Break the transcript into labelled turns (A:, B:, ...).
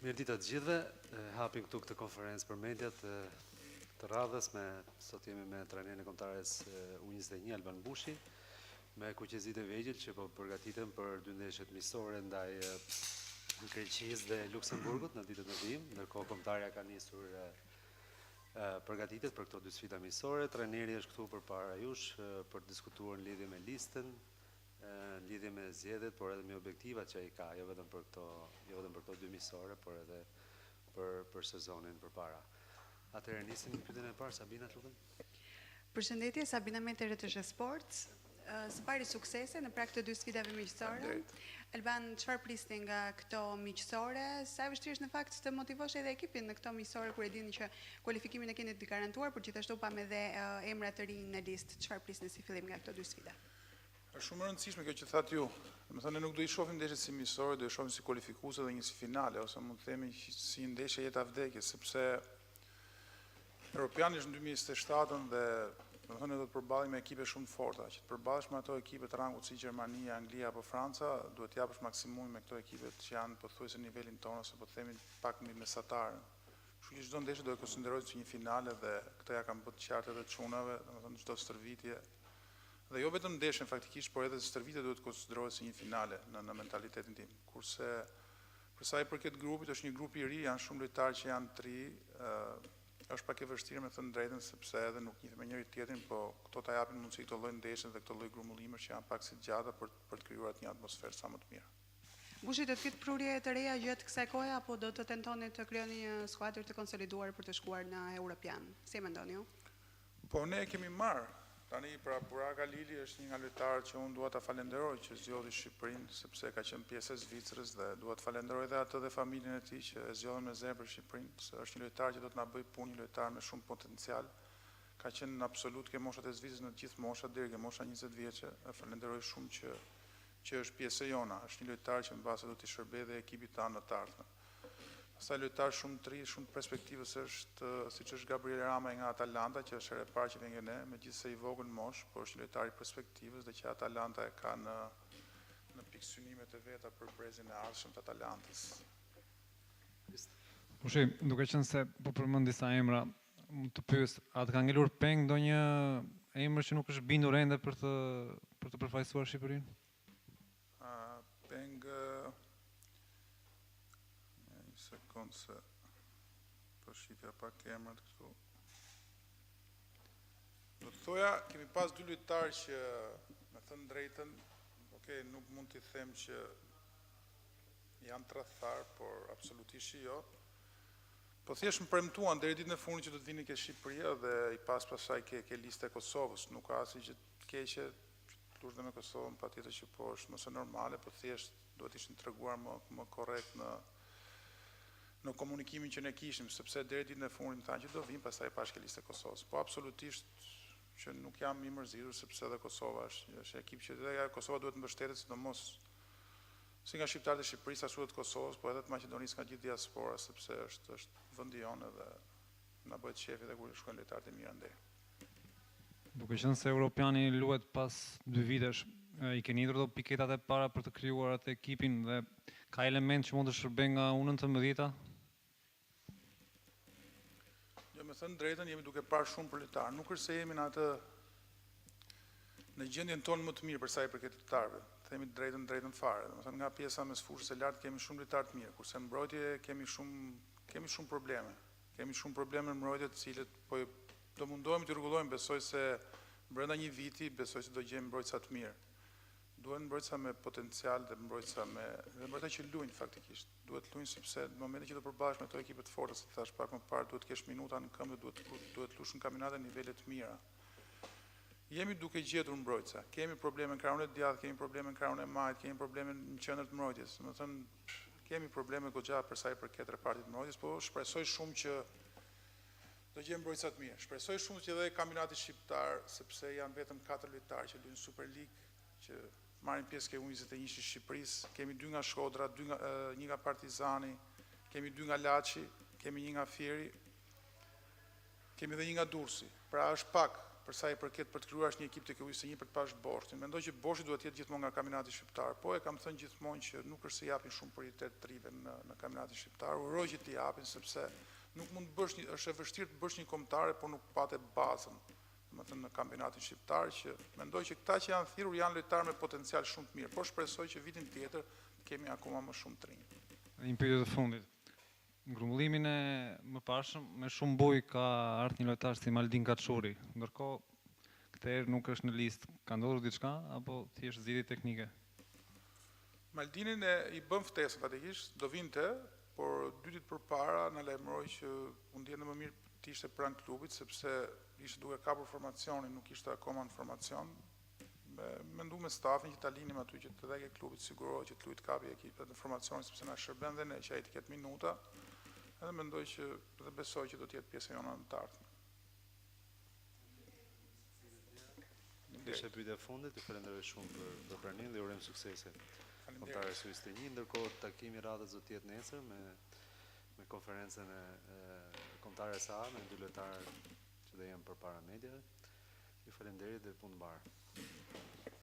A: Mirëdita të gjithëve, hapim këtu këtë konferencë për mediat të radhës sot jemi me trajnerin e kombëtares U21 Alban Bushi, me kuqezitë e vegjël që po përgatiten për dy ndeshjet miqësore ndaj Greqisë dhe Luksemburgut në ditët e vijim, ndërkohë kombëtarja ka nisur përgatitjet për këto dy sfida miqësore. Trajneri është këtu përpara jush për të diskutuar në lidhje me listën, në lidhje me zgjedhjet, por edhe me objektivat që ai ka, jo vetëm për këto dy miqësore, por edhe për sezonin përpara. Atëherë nisim pyetjen e parë, Sabina lutem.
B: Përshëndetje, Sabina Metere të Sports. Së pari suksese në pra këto dy sfidave miqësore. Alban, çfarë prisni nga këto miqësore? Sa e vështirë është në fakt të motivosh edhe ekipin në këto miqësore kur e dini që kualifikimin e keni të garantuar, por gjithashtu pam edhe emra të rinj në listë. Çfarë prisni si fillim nga këto dy sfida?
C: Është shumë e rëndësishme kjo që thatë ju. Domethënë ne nuk do i shohim ndeshjet si miqësore, do i shohim si kualifikuese dhe një si finale, ose mund të themi si ndeshje jeta vdekje, sepse Europiani është në 2027 dhe domethënë do të përballemi me ekipe shumë të forta. Që të përballesh me ato ekipe të rangut si Gjermania, Anglia apo Franca, duhet të japësh maksimumin me këto ekipe që janë pothuajse nivelin tonë ose po të themi pak më mesatar. Kështu që çdo ndeshje do të konsiderohet si një finale dhe këtë ja kanë bërë qartë edhe çunave, domethënë çdo stërvitje. Dhe jo vetëm ndeshjen faktikisht, por edhe stërvitja duhet të konsiderohet si një finale në mentalitetin tim. Kurse për sa i përket grupit, është një grup i ri, janë shumë lojtarë që janë të ri, është pak e vështirë me thënë drejtën sepse edhe nuk njihen me njëri tjetrin, po këto ta japin mundësi këto lloj ndeshje dhe këto lloj grumbullimesh që janë pak si të gjata për të krijuar një atmosferë sa më të mirë.
B: Bushi, do të ketë prurje të reja gjatë kësaj kohe apo do të tentoni të krijoni një skuadër të konsoliduar për të shkuar në Europian? Si e mendoni ju?
C: Po ne kemi marrë. Tani pra Burak Alili është një nga lojtarët që unë dua ta falenderoj që zgjodhi Shqipërinë sepse ka qenë pjesë e Zvicrës dhe dua të falenderoj edhe atë dhe familjen e tij që e zgjodhen me zemër Shqipërinë, se është një lojtar që do të na bëjë punë, një lojtar me shumë potencial. Ka qenë në absolut ke moshat e Zvicrës në të gjithë moshat deri ke mosha 20 vjeçë. E falenderoj shumë që është pjesë e jona. Është një lojtar që mbase do t'i shërbejë dhe ekipit tanë në të ardhmen. Pastaj lojtar shumë të ri, shumë perspektivës është, siç është Gabriel Rama nga Atalanta, që është herë e parë që vjen nga ne, megjithëse i vogël mosh, por është lojtar i perspektivës dhe që Atalanta e ka në pikë synimet e veta për brezin e ardhshëm të Atalantës.
D: Bushi, duke qenë se po përmend disa emra, të pyes, a të ka ngelur peng ndonjë emër që nuk është bindur ende për të përfaqësuar Shqipërinë?
C: Peng sekundë se po shifja pak emrat këtu. Do të thoja, kemi pas dy lojtarë që, me thënë drejtën, nuk mund t'i them që janë tradhtar, por absolutisht jo. Po thjesht më premtuan deri ditën e fundit që do të vini ke Shqipëria dhe i pasaj ke listë e Kosovës. Nuk ka asnjë gjë të keqe lush dhe me Kosovën, patjetër që po është mëse normale, po thjesht duhet ishin treguar më korrekt në komunikimin që ne kishim, sepse deri ditën e fundit më thanë që do vinë, pastaj pash ke listë e Kosovës. Po absolutisht që nuk jam i mërzitur sepse edhe Kosova është ekip që edhe Kosova duhet mbështetet, sidomos si nga shqiptarët e Shqipërisë ashtu edhe të Kosovës, po edhe të Maqedonisë nga gjithë diaspora, sepse është vendi jonë dhe na bëhet shefi dhe kur shkojnë lojtarët e mirë andej.
D: Duke qenë se Europiani luhet pas 2 vitesh, i keni idhur do piketat e para për të krijuar atë ekipin dhe ka element që mund të shërbejë nga U19-ta?
C: Jo, me thënë drejtën, jemi duke parë shumë për lojtarë. Nuk është se jemi në gjendjen tonë më të mirë për sa i përket lojtarëve. Themi drejtën fare. Domethënë nga pjesa mes fushës së lartë kemi shumë lojtarë të mirë, kurse në mbrojtje kemi shumë probleme. Kemi shumë probleme në mbrojtje të cilët po do mundohemi të rregullojmë, besoj se brenda një viti besoj se do gjejmë mbrojtësa të mirë. Duhen mbrojtësa me potencial dhe mbrojtësa që luajnë faktikisht. Duhet luajnë sepse në momentin që do përballesh me ato ekipe të forta, si thash pak më parë, duhet të kesh minuta në këmbë, duhet luash në kampionate nivele të mira. Jemi duke gjetur mbrojtësa. Kemi probleme në krahun e djathtë, kemi probleme në krahun e majt, kemi probleme në qendër të mbrojtjes. Domethënë kemi probleme goxha për sa i përket repartit të mbrojtjes, po shpresoj shumë që do gjejmë mbrojtësa të mirë. Shpresoj shumë që edhe kampionati shqiptar, sepse janë vetëm 4 lojtarë që luajnë Super League, që marrin pjesë ke U21 i Shqipërisë, kemi 2 nga Shkodra, 1 nga Partizani, kemi 2 nga Laçi, kemi 1 nga Fieri, kemi edhe 1 nga Durrësi. Pra është pak, për sa i përket për të krijuar një ekip të QS1 për të pasur Boshtin. Mendoj që Boshti duhet të jetë gjithmonë nga kampionati shqiptar, po e kam thënë gjithmonë që nuk është se japin shumë prioritet të rive në kampionatin shqiptar. Uroj që t'i japin sepse nuk mund të bësh është e vështirë të bësh një kombëtare, por nuk patë bazën, domethënë në kampionatin shqiptar, që mendoj që këta që janë thirrur janë lojtarë me potencial shumë të mirë, por shpresoj që vitin tjetër kemi akoma më shumë të rinj.
D: Një pyetje të fundit. Grumbullimin e mëparshëm me shumë buj ka ardhur një lojtar si Maldin Kaçuri, ndërkohë këtë herë nuk është në listë. Ka ndodhur diçka apo thjesht zgjidhje teknike?
C: Maldinin i bën ftesën fatikisht, do vinte, por 2 ditë përpara na lajmëroi që u ndjente më mirë të ishte pranë klubit sepse ishte duke kapur formacionin, nuk ishte akoma në formacion. Mendu me stafin që ta linim aty që të dheke klubit sigurohet që të luajt kapi ekipet në formacionin sepse na shërben dhe ne që ai të ketë minuta. Edhe mendoj që dhe besoj që do të jetë pjesë e jona në të ardhmen.
A: Ishte pyetja e fundit, ju falenderoj shumë për pranimin dhe ju urojm suksese. Kombëtarës QS1, ndërkohë takimi i radhës do të jetë nesër me konferencën e kombëtarës A me 2 lojtarë që do jenë përpara mediave. Ju falenderoj dhe punë mbarë.